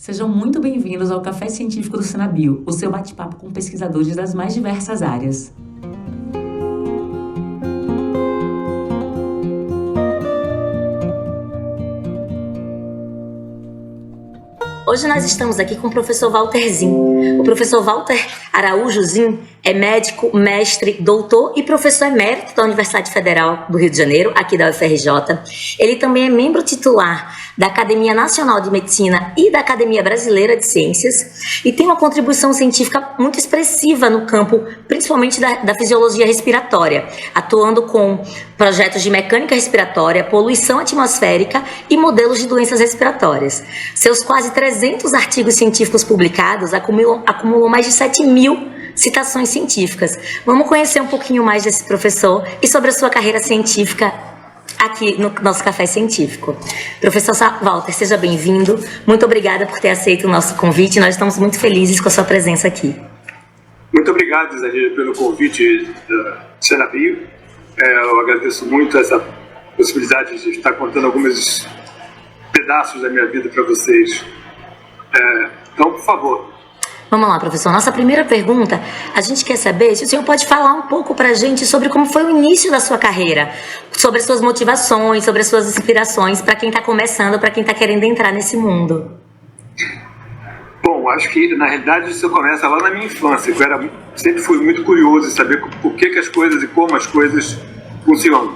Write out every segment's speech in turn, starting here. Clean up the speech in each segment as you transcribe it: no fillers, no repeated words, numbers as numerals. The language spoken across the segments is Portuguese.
Sejam muito bem-vindos ao Café Científico do Senabio, o seu bate-papo com pesquisadores das mais diversas áreas. Hoje nós estamos aqui com o professor Walter Zin. O professor Walter Araújo Zin é médico, mestre, doutor e professor emérito da Universidade Federal do Rio de Janeiro, aqui da UFRJ. Ele também é membro titular da Academia Nacional de Medicina e da Academia Brasileira de Ciências e tem uma contribuição científica muito expressiva no campo, principalmente da fisiologia respiratória, atuando com projetos de mecânica respiratória, poluição atmosférica e modelos de doenças respiratórias. Seus quase 300 artigos científicos publicados acumulam mais de 7.000 citações científicas. Vamos conhecer um pouquinho mais desse professor e sobre a sua carreira científica aqui no nosso Café Científico. Professor Walter, seja bem-vindo. Muito obrigada por ter aceito o nosso convite. Nós estamos muito felizes com a sua presença aqui. Muito obrigado, Isadora, pelo convite do Senabio. Eu agradeço muito essa possibilidade de estar contando alguns pedaços da minha vida para vocês. Então, por favor. Vamos lá, professor. Nossa primeira pergunta, a gente quer saber se o senhor pode falar um pouco para a gente sobre como foi o início da sua carreira, sobre as suas motivações, sobre as suas inspirações, para quem está começando, para quem está querendo entrar nesse mundo. Bom, acho que, na realidade, isso começa lá na minha infância. Eu sempre fui muito curioso em saber por que as coisas e como as coisas funcionam.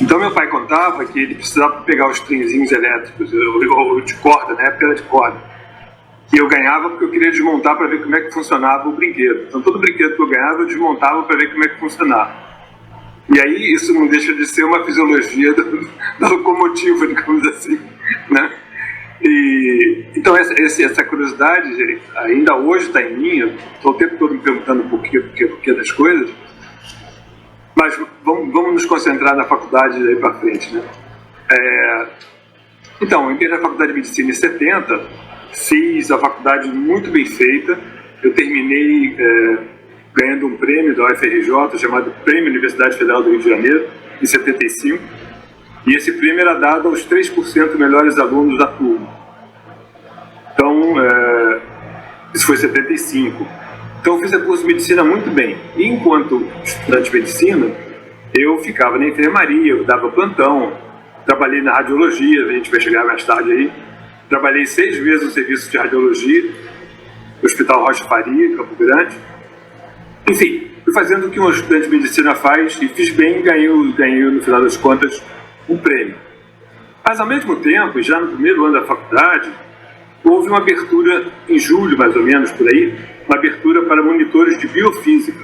Então, meu pai contava que ele precisava pegar os trenzinhos elétricos, ou de corda, na época era de corda, que eu ganhava porque eu queria desmontar para ver como é que funcionava o brinquedo. Então, todo brinquedo que eu ganhava, eu desmontava para ver como é que funcionava. E aí, isso não deixa de ser uma fisiologia da locomotiva, digamos assim, né? Então, essa curiosidade ainda hoje está em mim. Eu estou o tempo todo me perguntando por quê das coisas. Mas vamos nos concentrar na faculdade daí para frente, né? Então, eu entrei na faculdade de medicina em 70, fiz a faculdade muito bem feita. Eu terminei ganhando um prêmio da UFRJ chamado Prêmio Universidade Federal do Rio de Janeiro, em 75. E esse prêmio era dado aos 3% melhores alunos da turma. Então, isso foi em 75. Então, eu fiz a curso de medicina muito bem. E enquanto estudante de medicina, eu ficava na enfermaria, eu dava plantão, trabalhei na radiologia, a gente vai chegar mais tarde aí. Trabalhei 6 meses no serviço de radiologia, no Hospital Rocha Faria, Campo Grande. Enfim, fui fazendo o que um estudante de medicina faz e fiz bem e ganhei, no final das contas, um prêmio. Mas, ao mesmo tempo, já no primeiro ano da faculdade, houve uma abertura, em julho mais ou menos, por aí, uma abertura para monitores de biofísica,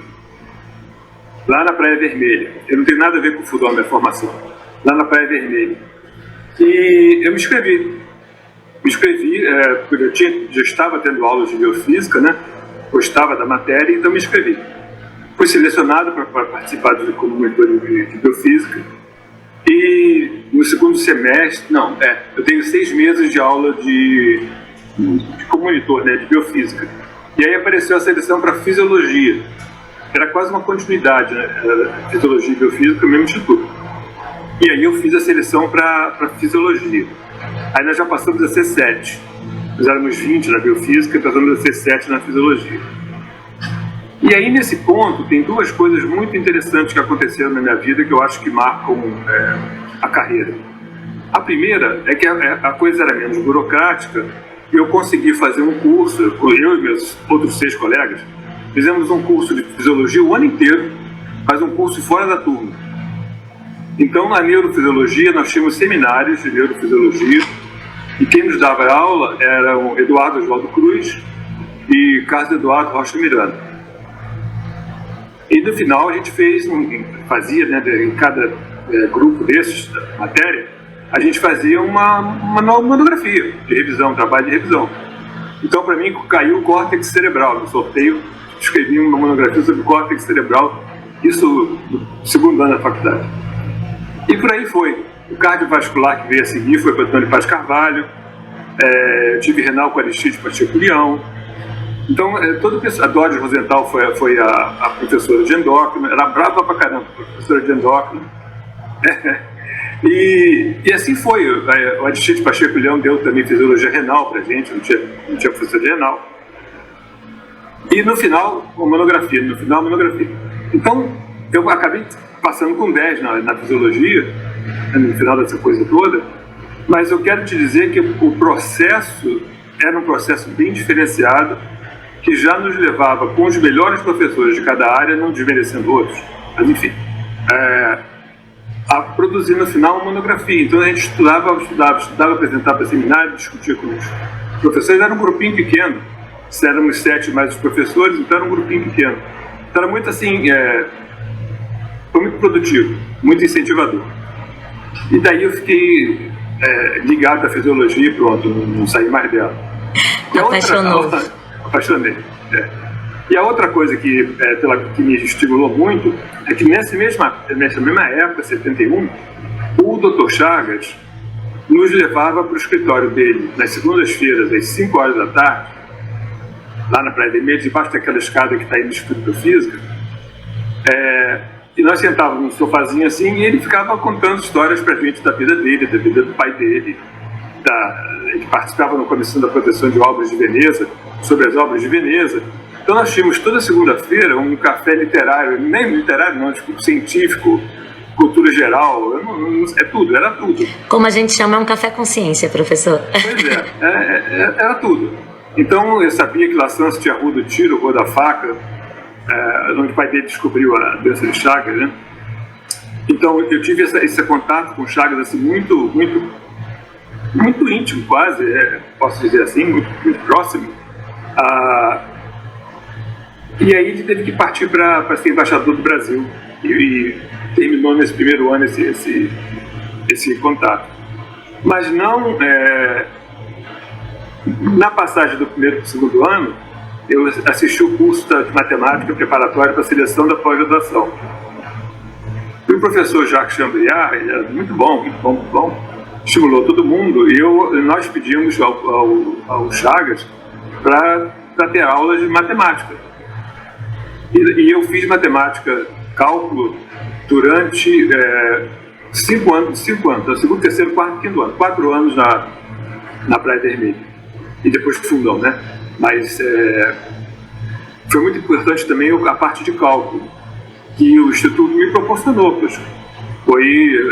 lá na Praia Vermelha. Eu não tenho nada a ver com o FUDOM, minha formação, lá na Praia Vermelha. E eu me inscrevi, porque eu já estava tendo aulas de biofísica, né? Gostava da matéria, então me inscrevi. Fui selecionado para participar como monitor de biofísica. E no segundo semestre, eu tenho 6 meses de aula como monitor, né, de biofísica. E aí apareceu a seleção para fisiologia. Era quase uma continuidade, né? Fisiologia e biofísica no mesmo instituto. E aí eu fiz a seleção para fisiologia. Aí nós já passamos a ser 7. Nós éramos 20 na biofísica e passamos a ser 7 na fisiologia. E aí, nesse ponto, tem 2 coisas muito interessantes que aconteceram na minha vida que eu acho que marcam a carreira. A primeira é que a coisa era menos burocrática e eu consegui fazer um curso, eu e meus outros 6 colegas, fizemos um curso de fisiologia o ano inteiro, mas um curso fora da turma. Então, na neurofisiologia, nós tínhamos seminários de neurofisiologia e quem nos dava aula eram Eduardo Oswaldo Cruz e Carlos Eduardo Rocha Miranda. E no final a gente fazia, né, em cada grupo desses, da matéria, a gente fazia uma monografia de revisão, trabalho de revisão. Então, para mim, caiu o córtex cerebral. No sorteio, escrevi uma monografia sobre o córtex cerebral, isso no segundo ano da faculdade. E por aí foi. O cardiovascular que veio a seguir foi para Antônio Paz Carvalho, tive renal com Aristide Pacheco-Leão. Então, a Dodge Rosenthal foi a professora de endócrino, era brava pra caramba, professora de endócrino. E assim foi. O Aristides Pacheco Leão deu também fisiologia renal pra gente, não tinha professor de renal. E no final, uma monografia. Então, eu acabei passando com 10 na fisiologia, no final dessa coisa toda, mas eu quero te dizer que o processo era um processo bem diferenciado, que já nos levava com os melhores professores de cada área, não desmerecendo outros, mas enfim, a produzir no final uma monografia. Então a gente estudava, apresentava para seminário, discutia com os professores. Era um grupinho pequeno, éramos 7 mais os professores, então era um grupinho pequeno. Então era muito assim, foi muito produtivo, muito incentivador. E daí eu fiquei ligado à fisiologia e pronto, não saí mais dela. Apaixonei. E a outra coisa que me estimulou muito é que nessa mesma época, 71, o Dr. Chagas nos levava para o escritório dele nas segundas-feiras, às 5 horas da tarde, lá na Praia Vermelha, debaixo daquela escada que está aí no Instituto de Física, e nós sentávamos num sofazinho assim e ele ficava contando histórias para a gente da vida dele, da vida do pai dele. Ele participava na Comissão da Proteção de Obras de Veneza, sobre as obras de Veneza. Então nós tínhamos toda segunda-feira um café literário, nem literário não, tipo científico, cultura geral, era tudo. Como a gente chama, é um café consciência, professor. Pois era tudo. Então eu sabia que Lassance tinha rua do tiro, rua da faca, onde o pai dele descobriu a doença de Chagas, né? Então eu tive esse contato com Chagas assim, muito íntimo, quase, posso dizer assim, muito próximo. E aí ele teve que partir para ser embaixador do Brasil e terminou nesse primeiro ano esse contato. Mas não, na passagem do primeiro para o segundo ano, eu assisti o curso de matemática preparatória para a seleção da pós-graduação. E o professor Jacques Chambriard, ele era muito bom, estimulou todo mundo, e nós pedimos ao Chagas para ter aulas de matemática. E eu fiz matemática, cálculo, durante 5 anos, segundo, terceiro, quarto, quinto ano, 4 anos na Praia Vermelha. E depois Fundão, né? Mas foi muito importante também a parte de cálculo, que o Instituto me proporcionou.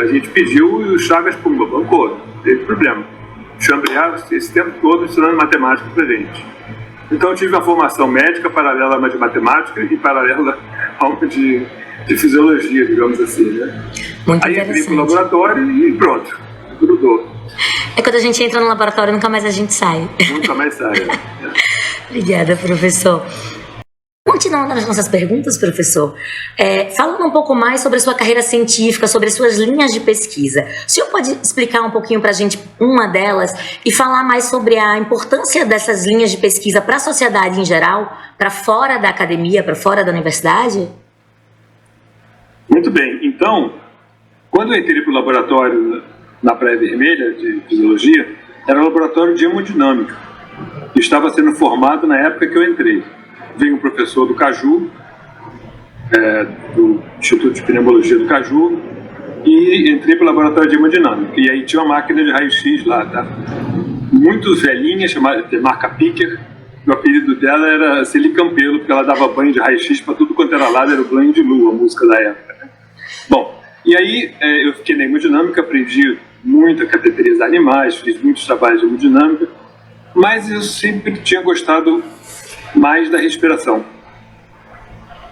A gente pediu e o Chagas bancou, não teve problema. Chambriard esse tempo todo ensinando matemática pra gente. Então eu tive uma formação médica paralela a uma de matemática e paralela a uma de fisiologia, digamos assim, né? Muito Aí entrei pro interessante. laboratório e pronto, grudou. Quando a gente entra no laboratório, nunca mais a gente sai. Nunca mais sai. Obrigada, professor. Continuando nas nossas perguntas, professor, falando um pouco mais sobre a sua carreira científica, sobre as suas linhas de pesquisa, o senhor pode explicar um pouquinho para a gente uma delas e falar mais sobre a importância dessas linhas de pesquisa para a sociedade em geral, para fora da academia, para fora da universidade? Muito bem. Então, quando eu entrei para o laboratório na Praia Vermelha de Fisiologia, era um laboratório de hemodinâmica, que estava sendo formado na época que eu entrei. Veio um professor do Caju, do Instituto de Pneumologia do Caju, e entrei para o laboratório de hemodinâmica. E aí tinha uma máquina de raio-x lá, tá? Muito velhinha, chamada de marca Picker. O apelido dela era Celi Campelo, porque ela dava banho de raio-x para tudo quanto era lado, era o banho de lua, a música da época, né? Bom, e aí eu fiquei na hemodinâmica, aprendi muito a cateterizar animais, fiz muitos trabalhos de hemodinâmica, mas eu sempre tinha gostado mais da respiração.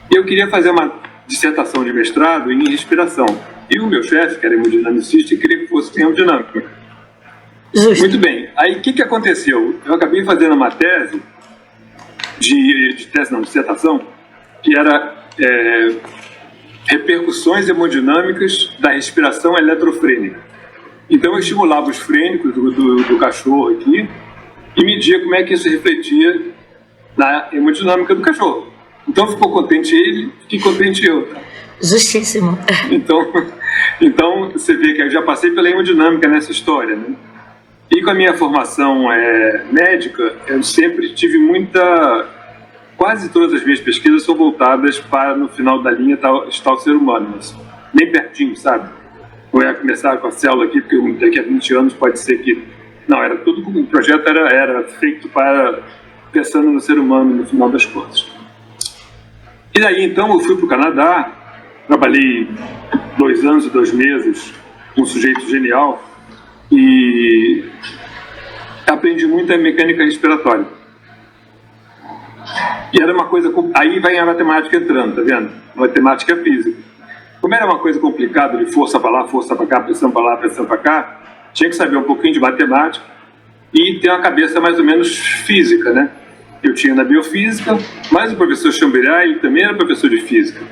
Eu queria fazer uma dissertação de mestrado em respiração. E o meu chefe, que era hemodinamicista, queria que fosse em hemodinâmica. Justo. Muito bem. Aí o que aconteceu? Eu acabei fazendo uma tese, dissertação, que era repercussões hemodinâmicas da respiração eletrofrênica. Então eu estimulava os frênicos do cachorro aqui e media como é que isso refletia na hemodinâmica do cachorro. Então ficou contente ele, fiquei contente eu. Justíssimo. Então você vê que eu já passei pela hemodinâmica nessa história, né? E com a minha formação médica, eu sempre tive quase todas as minhas pesquisas são voltadas para, no final da linha, está o ser humano, mas bem pertinho, sabe? não ia começar com a célula aqui, porque daqui a 20 anos pode ser que... Não, era tudo, o projeto era feito pensando no ser humano, no final das contas. E daí, então, eu fui para o Canadá, trabalhei 2 anos e 2 meses com um sujeito genial e aprendi muito a mecânica respiratória. E era uma coisa... Aí vai a matemática entrando, tá vendo? A matemática física. Como era uma coisa complicada, de força para lá, força para cá, pressão para lá, pressão para cá, tinha que saber um pouquinho de matemática e ter uma cabeça mais ou menos física, né? Eu tinha na biofísica, mas o professor Chambriard, ele também era professor de física.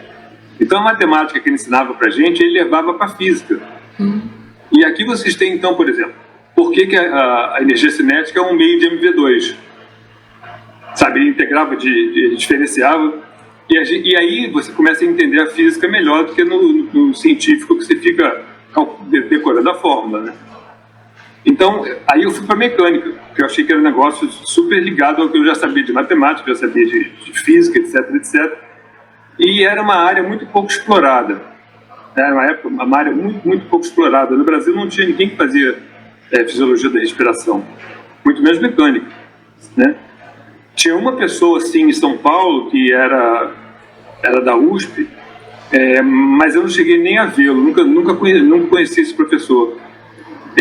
Então a matemática que ele ensinava pra gente, ele levava para física. E aqui vocês têm, então, por exemplo, por que a energia cinética é um meio de MV2? Sabe, ele integrava, ele diferenciava, e aí você começa a entender a física melhor do que no científico, que você fica decorando a fórmula, né? Então, aí eu fui para mecânica, porque eu achei que era um negócio super ligado ao que eu já sabia de matemática, já sabia de física, etc, etc. E era uma área muito pouco explorada. Era uma área muito, muito pouco explorada. No Brasil não tinha ninguém que fazia fisiologia da respiração, muito menos mecânica, né? Tinha uma pessoa, assim, em São Paulo, que era da USP, mas eu não cheguei nem a vê-lo, nunca conheci esse professor.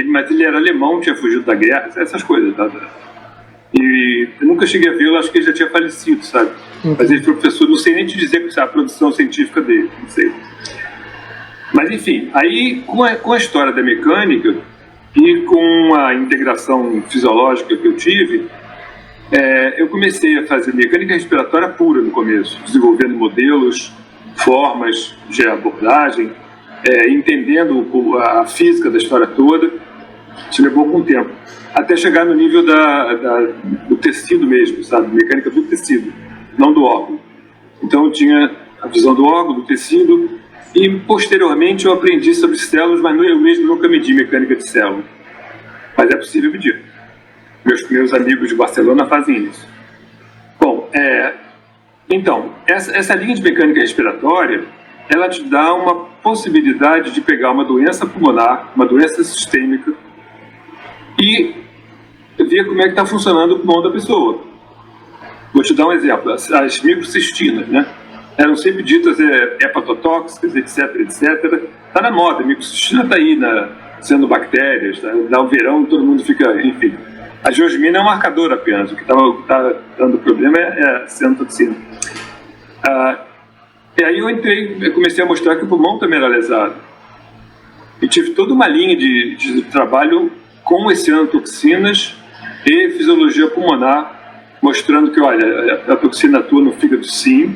Mas ele era alemão, tinha fugido da guerra, essas coisas, tá? E eu nunca cheguei a vê-lo, acho que ele já tinha falecido, sabe? Mas ele foi professor, não sei nem te dizer a produção científica dele, não sei. Mas enfim, aí com a história da mecânica e com a integração fisiológica que eu tive, eu comecei a fazer mecânica respiratória pura no começo, desenvolvendo modelos, formas de abordagem, entendendo a física da história toda. Isso levou algum tempo, até chegar no nível do tecido mesmo, sabe? Mecânica do tecido, não do órgão. Então eu tinha a visão do órgão, do tecido, e posteriormente eu aprendi sobre células, mas eu mesmo nunca medi mecânica de célula. Mas é possível medir. Meus amigos de Barcelona fazem isso. Bom, então, essa linha de mecânica respiratória, ela te dá uma possibilidade de pegar uma doença pulmonar, uma doença sistêmica, e ver como é que está funcionando o pulmão da pessoa. Vou te dar um exemplo. As microcistinas, né? Eram sempre ditas hepatotóxicas, etc, etc. Está na moda, a microcistina está aí, sendo bactérias, tá? Dá o verão, todo mundo fica, enfim. A geosmina é um marcador apenas, o que está dando problema é a cianotoxina. E aí eu comecei a mostrar que o pulmão também era lesado. E tive toda uma linha de trabalho com as cianotoxinas e fisiologia pulmonar, mostrando que, olha, a toxina atua no fígado sim,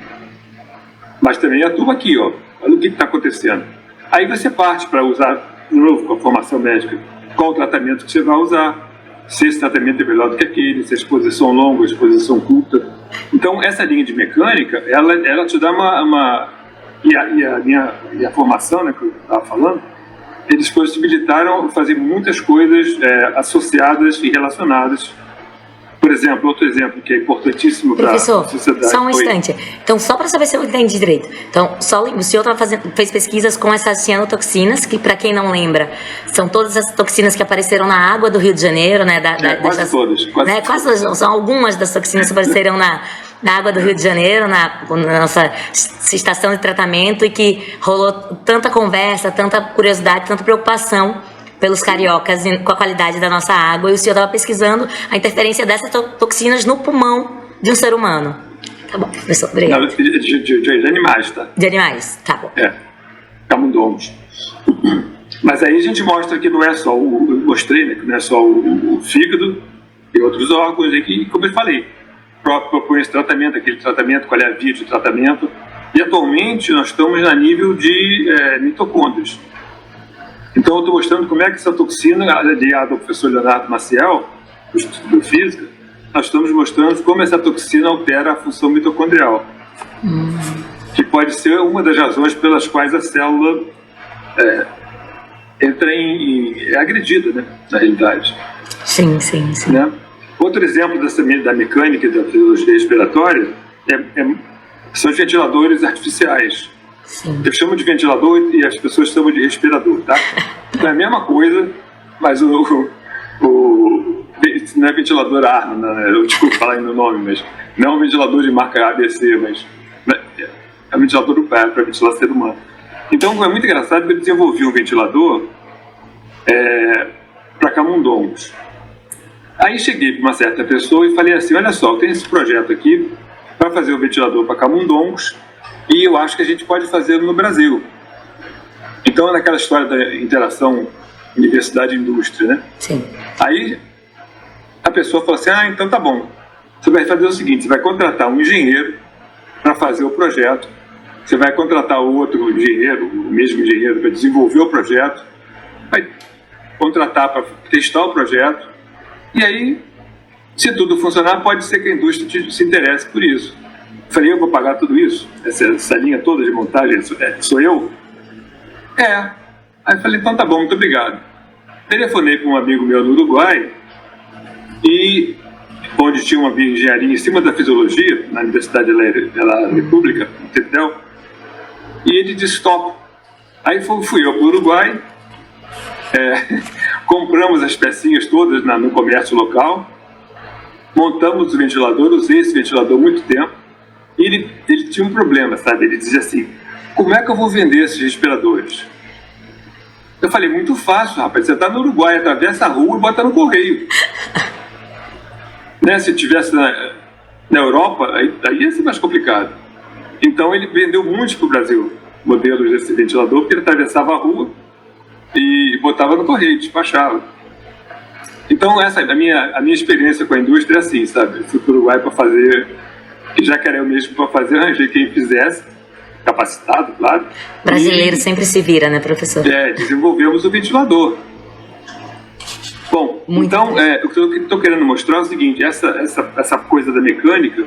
mas também atua aqui, ó. Olha o que está acontecendo. Aí você parte para usar, de novo, com a formação médica, qual o tratamento que você vai usar, se esse tratamento é melhor do que aquele, se a exposição longa, a exposição curta. Então, essa linha de mecânica, ela te dá e a formação, né, que eu estava falando, eles possibilitaram fazer muitas coisas associadas e relacionadas. Por exemplo, outro exemplo que é importantíssimo para a sociedade. Professor, só um instante. Então, só para saber se eu entendi direito. Então, o senhor fez pesquisas com essas cianotoxinas, que, para quem não lembra, são todas as toxinas que apareceram na água do Rio de Janeiro, né? Quase todas. Quase todas. São algumas das toxinas que apareceram na água do Rio de Janeiro, na nossa estação de tratamento, e que rolou tanta conversa, tanta curiosidade, tanta preocupação pelos cariocas com a qualidade da nossa água, e o senhor estava pesquisando a interferência dessas toxinas no pulmão de um ser humano. Tá bom, professor, obrigado. De animais, tá? De animais, tá bom. Camundongos. Mas aí a gente mostra que não é só eu mostrei, né, que não é só o fígado e outros órgãos, e que, como eu falei, propõe esse tratamento, aquele tratamento, qual é a via de tratamento, e atualmente nós estamos a nível de mitocôndrias. Então eu estou mostrando como é que essa toxina, aliada ao professor Leonardo Maciel, do Instituto de Biofísica, nós estamos mostrando como essa toxina altera a função mitocondrial, que pode ser uma das razões pelas quais a célula entra é agredida, né, na realidade. Sim. Né? Outro exemplo da mecânica e da fisiologia respiratória são os ventiladores artificiais. Sim. Eu chamo de ventilador e as pessoas chamam de respirador, tá? Então é a mesma coisa, mas não é ventilador a ar, eu desculpa falar ainda o nome, mas não é um ventilador de marca ABC, mas é um ventilador para ventilar ser humano. Então é muito engraçado que eu desenvolvi um ventilador para camundongos. Aí cheguei para uma certa pessoa e falei assim, olha só, eu tenho esse projeto aqui para fazer um ventilador para camundongos e eu acho que a gente pode fazer no Brasil. Então, naquela história da interação universidade-indústria, né? Sim. Aí a pessoa falou assim, então tá bom. Você vai fazer o seguinte, você vai contratar um engenheiro para fazer o projeto, você vai contratar outro engenheiro, o mesmo engenheiro, para desenvolver o projeto, vai contratar para testar o projeto, e aí, se tudo funcionar, pode ser que a indústria se interesse por isso. Eu falei, eu vou pagar tudo isso? Essa linha toda de montagem, sou eu? Aí eu falei, então tá bom, muito obrigado. Telefonei para um amigo meu no Uruguai, e onde tinha uma engenharia em cima da fisiologia, na Universidade da República, no TETEL, e ele disse, top. Aí fui eu para o Uruguai, compramos as pecinhas todas no comércio local, montamos o ventilador, usei esse ventilador há muito tempo, e ele tinha um problema, sabe? Ele dizia assim, como é que eu vou vender esses respiradores? Eu falei, muito fácil, rapaz, você está no Uruguai, atravessa a rua e bota no correio. Né? Se tivesse na Europa, aí ia ser mais complicado. Então ele vendeu muitos para o Brasil, modelos desse ventilador, porque ele atravessava a rua e botava no correio, despachava. Então a minha experiência com a indústria é assim, sabe? Eu fui para o Uruguai para fazer, e já que era eu mesmo para fazer, arranjei quem fizesse, capacitado, claro. Brasileiro sempre se vira, né, professor? Desenvolvemos o ventilador. Bom, muito então, o que eu estou querendo mostrar é o seguinte, essa coisa da mecânica,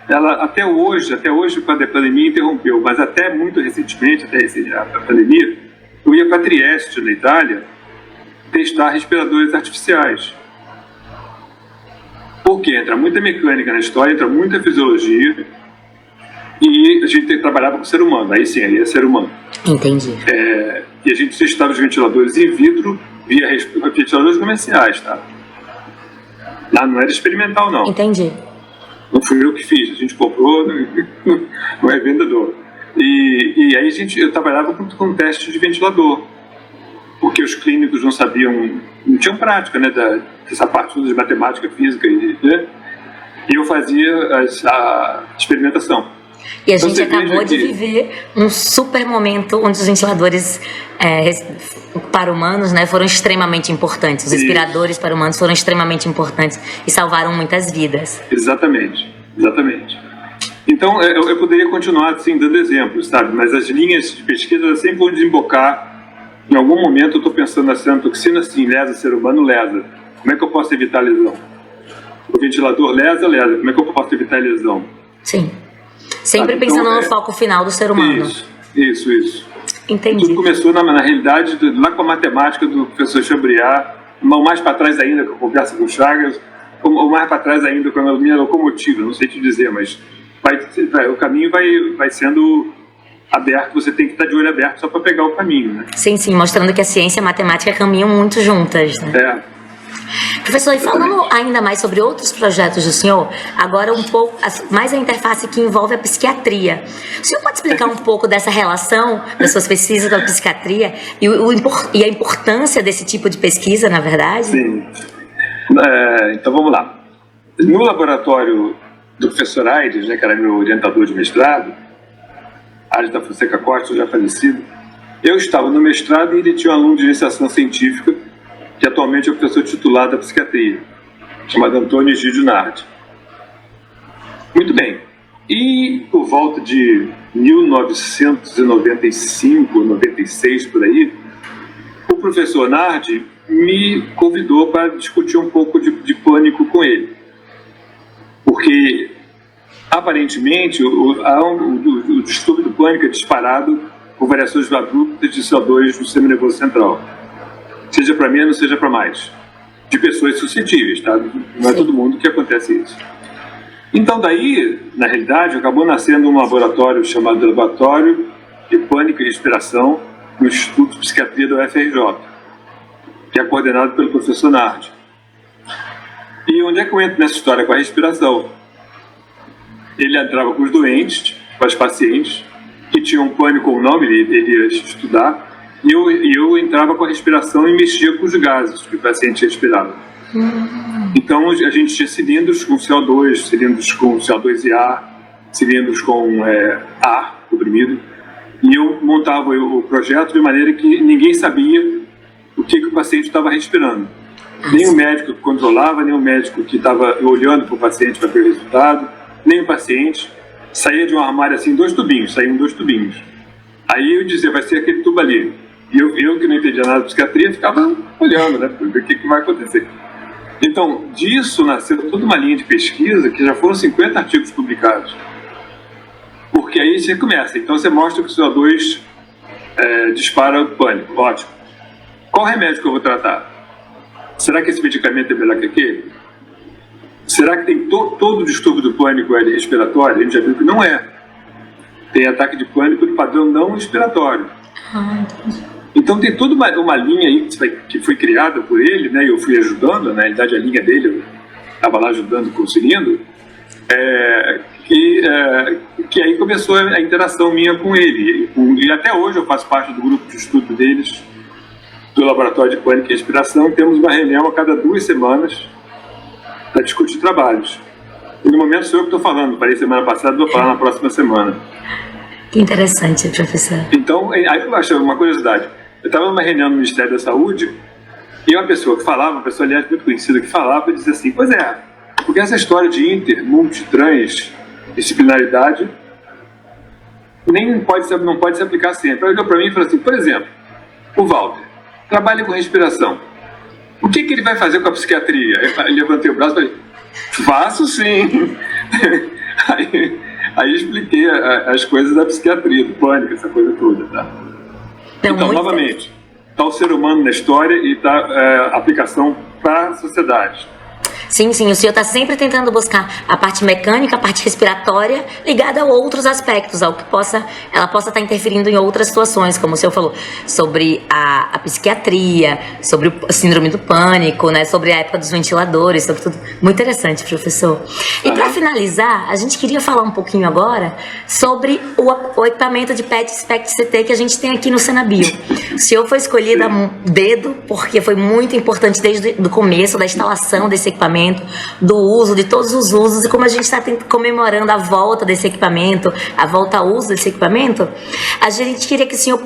ela até hoje com a pandemia interrompeu, mas até muito recentemente, a pandemia, eu ia para Trieste, na Itália, testar respiradores artificiais. Porque entra muita mecânica na história, entra muita fisiologia, e a gente trabalhava com o ser humano, aí sim, aí é ser humano. Entendi. E a gente testava os ventiladores in vitro via ventiladores comerciais, tá? Lá não era experimental, não. Entendi. Não fui eu que fiz, a gente comprou, não é vendedor. E aí eu trabalhava com teste de ventilador, porque os clínicos não sabiam, não tinham prática, né, dessa parte toda de matemática, física, né? E eu fazia a experimentação. E a gente acabou de viver um super momento onde os ventiladores para humanos, né, foram extremamente importantes. Os respiradores para humanos foram extremamente importantes e salvaram muitas vidas. Exatamente. Então, eu poderia continuar assim, dando exemplos, sabe? Mas as linhas de pesquisa sempre vão desembocar. Em algum momento eu estou pensando assim, a toxina sim, lesa o ser humano, lesa. Como é que eu posso evitar a lesão? O ventilador lesa. Como é que eu posso evitar a lesão? Sim. Sempre pensando no foco final do ser humano. Isso. Entendi. Tudo começou, na realidade, lá com a matemática do professor Chabriard, mais para trás ainda, que eu converso com o Chagas, ou mais para trás ainda com a minha locomotiva, não sei te dizer, mas o caminho vai sendo aberto, você tem que estar de olho aberto só para pegar o caminho, né? Sim, mostrando que a ciência e a matemática caminham muito juntas, né? Professor, e falando ainda mais sobre outros projetos do senhor, agora um pouco mais a interface que envolve a psiquiatria. O senhor pode explicar um pouco dessa relação das suas pesquisas com a psiquiatria e a importância desse tipo de pesquisa, na verdade? Sim. Então vamos lá. No laboratório do professor Aires, né, que era meu orientador de mestrado, Aires da Fonseca Costa, já falecido, eu estava no mestrado e ele tinha um aluno de iniciação científica que atualmente é o professor titular da psiquiatria, chamado Antônio Egídio Nardi. Muito bem. E por volta de 1995, 96, por aí, o professor Nardi me convidou para discutir um pouco de pânico com ele. Porque, aparentemente, o distúrbio do pânico é disparado por variações abruptas de CO2 no sistema nervoso central. Seja para menos, seja para mais. De pessoas suscetíveis, tá? Não é todo mundo que acontece isso. Então daí, na realidade, acabou nascendo um laboratório chamado Laboratório de Pânico e Respiração no Instituto de Psiquiatria da UFRJ, que é coordenado pelo professor Nardi. E onde é que eu entro nessa história com a respiração? Ele entrava com os doentes, com as pacientes, que tinham pânico ou não, ele ia estudar, e eu entrava com a respiração e mexia com os gases que o paciente respirava. Então a gente tinha cilindros com CO2, cilindros com CO2 e ar, cilindros com ar comprimido, e eu montava o projeto de maneira que ninguém sabia o que o paciente estava respirando. Nem o médico que controlava, nem o médico que estava olhando para o paciente para ver o resultado, nem o paciente. Saía de um armário assim, saíam dois tubinhos. Aí eu dizia, vai ser aquele tubo ali. E eu que não entendia nada de psiquiatria, ficava olhando, né, para ver o que vai acontecer. Então, disso nasceu toda uma linha de pesquisa, que já foram 50 artigos publicados. Porque aí você começa, então você mostra que o CO2 dispara o pânico, ótimo. Qual remédio que eu vou tratar? Será que esse medicamento é melhor que aquele? Será que tem todo o distúrbio do pânico respiratório? A gente já viu que não é. Tem ataque de pânico de padrão não respiratório. Então tem toda uma linha aí que foi criada por ele, né? Eu fui ajudando, na realidade a linha dele, eu estava lá ajudando, conseguindo, que aí começou a interação minha com ele. E até hoje eu faço parte do grupo de estudo deles, do Laboratório de Pânico e Respiração. Temos uma reunião a cada 2 semanas para discutir trabalhos. E no momento sou eu que estou falando, parei semana passada, vou falar na próxima semana. Que interessante, professor. Então, aí eu acho uma curiosidade. Eu estava numa reunião no Ministério da Saúde e uma pessoa que falava, uma pessoa aliás muito conhecida que falava, dizia assim, pois é, porque essa história de inter, multi, trans, disciplinaridade não pode se aplicar sempre. Aí olhou para mim e falou assim, por exemplo, o Walter trabalha com respiração. O que ele vai fazer com a psiquiatria? Aí levantei o braço e falei, faço sim. Aí expliquei as coisas da psiquiatria, do pânico, essa coisa toda, tá? Então, novamente, está o ser humano na história e está a aplicação para a sociedade. Sim, sim, o senhor está sempre tentando buscar a parte mecânica, a parte respiratória, ligada a outros aspectos, ao que ela possa estar interferindo em outras situações, como o senhor falou, sobre a psiquiatria, sobre a síndrome do pânico, né, sobre a época dos ventiladores, sobre tudo. Muito interessante, professor. E para finalizar, a gente queria falar um pouquinho agora sobre o equipamento de PET SPECT-CT que a gente tem aqui no Senabio. O senhor foi escolhido a dedo, porque foi muito importante desde o começo da instalação desse equipamento, do uso, de todos os usos, e como a gente está comemorando a volta desse equipamento, a volta ao uso desse equipamento, a gente queria que o senhor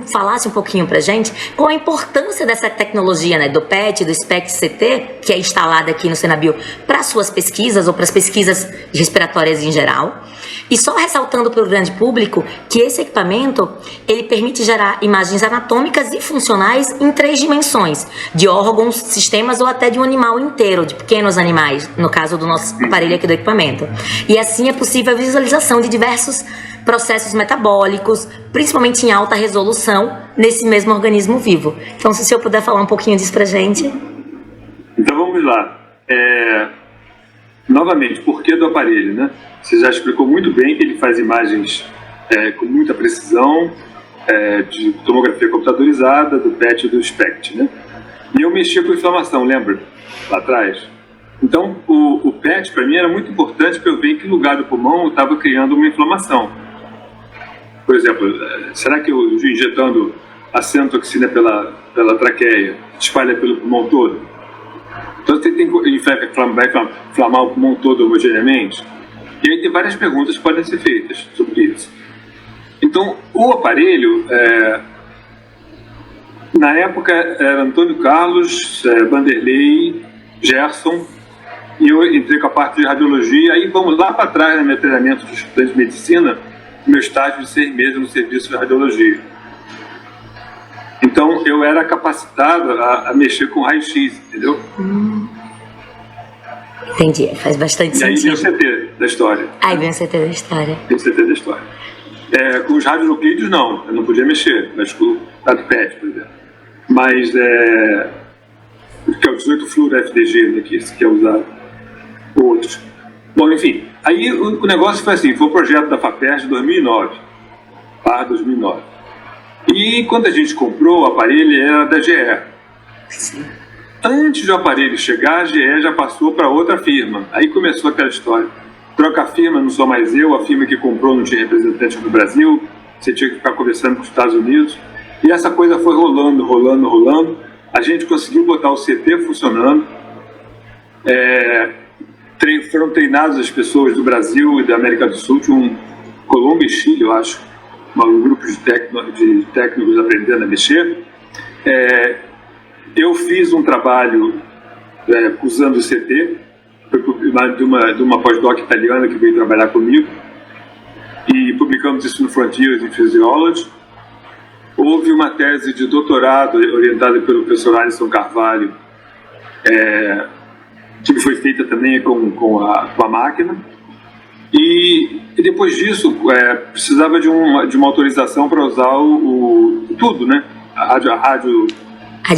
falasse um pouquinho pra gente qual a importância dessa tecnologia, né, do PET, do SPECT-CT, que é instalada aqui no Senabio, para suas pesquisas ou para as pesquisas respiratórias em geral. E só ressaltando para o grande público que esse equipamento, ele permite gerar imagens anatômicas e funcionais em 3 dimensões, de órgãos, sistemas ou até de um animal inteiro, de pequenos animais, no caso do nosso aparelho aqui do equipamento. E assim é possível a visualização de diversos processos metabólicos, principalmente em alta resolução, nesse mesmo organismo vivo. Então, se o senhor puder falar um pouquinho disso pra gente. Então vamos lá. Novamente, por que do aparelho, né? Você já explicou muito bem que ele faz imagens com muita precisão, de tomografia computadorizada, do PET e do SPECT, né? E eu mexia com inflamação, lembra? Lá atrás. Então, o PET, para mim, era muito importante para eu ver em que lugar do pulmão eu estava criando uma inflamação. Por exemplo, será que eu injetando a cianotoxina pela traqueia espalha pelo pulmão todo? Então, você vai inflamar o pulmão todo homogeneamente? E aí tem várias perguntas que podem ser feitas sobre isso. Então, o aparelho, na época, era Antônio Carlos, Vanderlei, Gerson, e eu entrei com a parte de radiologia. Aí vamos lá para trás, no meu treinamento de estudante de medicina, meu estágio de 6 meses no serviço de radiologia. Então, eu era capacitado a mexer com raio-x, entendeu? Entendi, faz bastante sentido. E aí vem o CT da história. Aí vem o CT da história. Tem o CT da história. Com os radionuclídeos, não. Eu não podia mexer, mas com o PET, por exemplo. Mas, que é o 18 fluoro FDG, né, que é usado. Outros. Bom, enfim. Aí o negócio foi assim, foi um projeto da FAPERJ de 2009. 2009. E quando a gente comprou, o aparelho era da GE. Antes do aparelho chegar, a GE já passou para outra firma. Aí começou aquela história. Troca a firma, não sou mais eu, a firma que comprou não tinha representante no Brasil, você tinha que ficar conversando com os Estados Unidos. E essa coisa foi rolando. A gente conseguiu botar o CT funcionando. Foram treinadas as pessoas do Brasil e da América do Sul, tinha um Colômbia e Chile, eu acho, um grupo de técnicos aprendendo a mexer. Eu fiz um trabalho usando o CT, foi de uma pós-doc italiana que veio trabalhar comigo, e publicamos isso no Frontiers in Physiology. Houve uma tese de doutorado orientada pelo professor Alisson Carvalho, que foi feita também com a máquina. E depois disso, precisava de uma autorização para usar tudo, né? A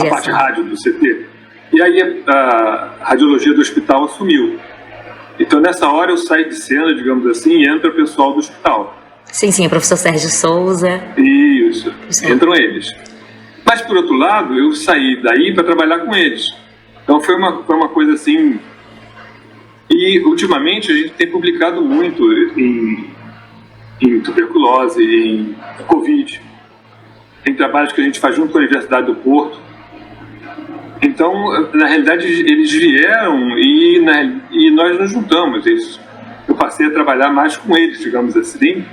parte rádio do CT. E aí a radiologia do hospital assumiu. Então, nessa hora, eu saio de cena, digamos assim, e entra o pessoal do hospital. Sim, o professor Sérgio Souza. Isso, entram eles. Mas, por outro lado, eu saí daí para trabalhar com eles. Então, foi uma coisa assim... E, ultimamente, a gente tem publicado muito em tuberculose, em Covid. Tem trabalhos que a gente faz junto com a Universidade do Porto. Então, na realidade, eles vieram e nós nos juntamos. Eu passei a trabalhar mais com eles, digamos assim.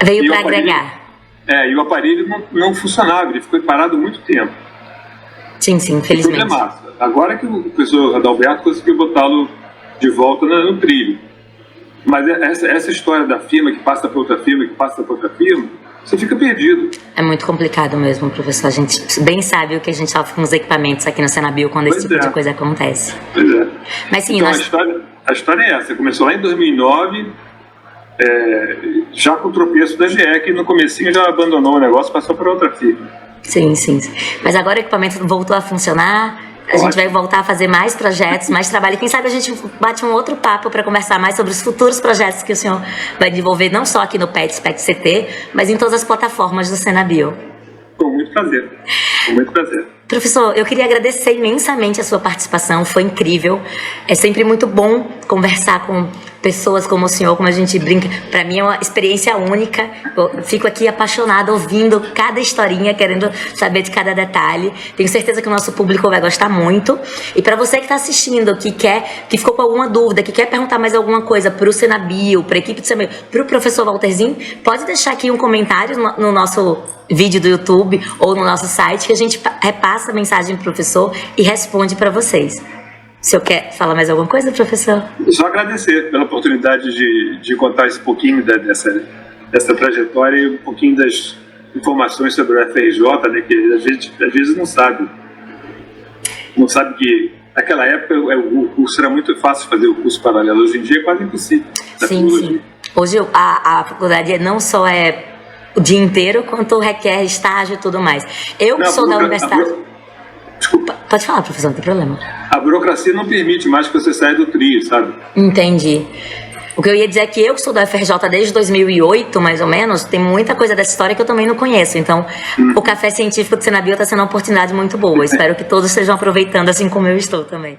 Veio para agregar. E o aparelho não funcionava, ele ficou parado muito tempo. Sim, infelizmente. Agora que o professor Adalberto conseguiu botá-lo de volta no trilho. Mas essa história da firma que passa para outra firma, você fica perdido. É muito complicado mesmo, professor. A gente bem sabe o que a gente sofre com os equipamentos aqui no Senabio quando esse tipo de coisa acontece. Pois é. Mas sim, então, a história é essa. Começou lá em 2009, já com o tropeço da GE, que no comecinho já abandonou o negócio e passou para outra firma. Sim. Mas agora o equipamento voltou a funcionar. A gente vai voltar a fazer mais projetos, mais trabalho. E quem sabe a gente bate um outro papo para conversar mais sobre os futuros projetos que o senhor vai desenvolver, não só aqui no PET CT, mas em todas as plataformas do Senabio. Com muito prazer. Professor, eu queria agradecer imensamente a sua participação, foi incrível. É sempre muito bom conversar com pessoas como o senhor, como a gente brinca. Para mim é uma experiência única. Eu fico aqui apaixonada, ouvindo cada historinha, querendo saber de cada detalhe. Tenho certeza que o nosso público vai gostar muito. E para você que está assistindo, que ficou com alguma dúvida, que quer perguntar mais alguma coisa para o Senabio, para a equipe do Senabio, para o professor Walterzinho, pode deixar aqui um comentário no nosso vídeo do YouTube ou no nosso site, que a gente repassa a mensagem pro professor e responde para vocês. O senhor quer falar mais alguma coisa, professor? Só agradecer pela oportunidade de contar esse pouquinho dessa trajetória e um pouquinho das informações sobre o FRJ, né, que a gente às vezes não sabe. Não sabe que naquela época o curso era muito fácil fazer o curso paralelo, hoje em dia é quase impossível. Sim. Hoje a faculdade não só é o dia inteiro, quanto requer estágio e tudo mais. Eu que sou da universidade... Desculpa. Pode falar, professor, não tem problema. A burocracia não permite mais que você saia do trio, sabe? Entendi. O que eu ia dizer é que eu que sou da FRJ desde 2008, mais ou menos, tem muita coisa dessa história que eu também não conheço. Então, o Café Científico do Senabio está sendo uma oportunidade muito boa. Espero que todos estejam aproveitando, assim como eu estou também.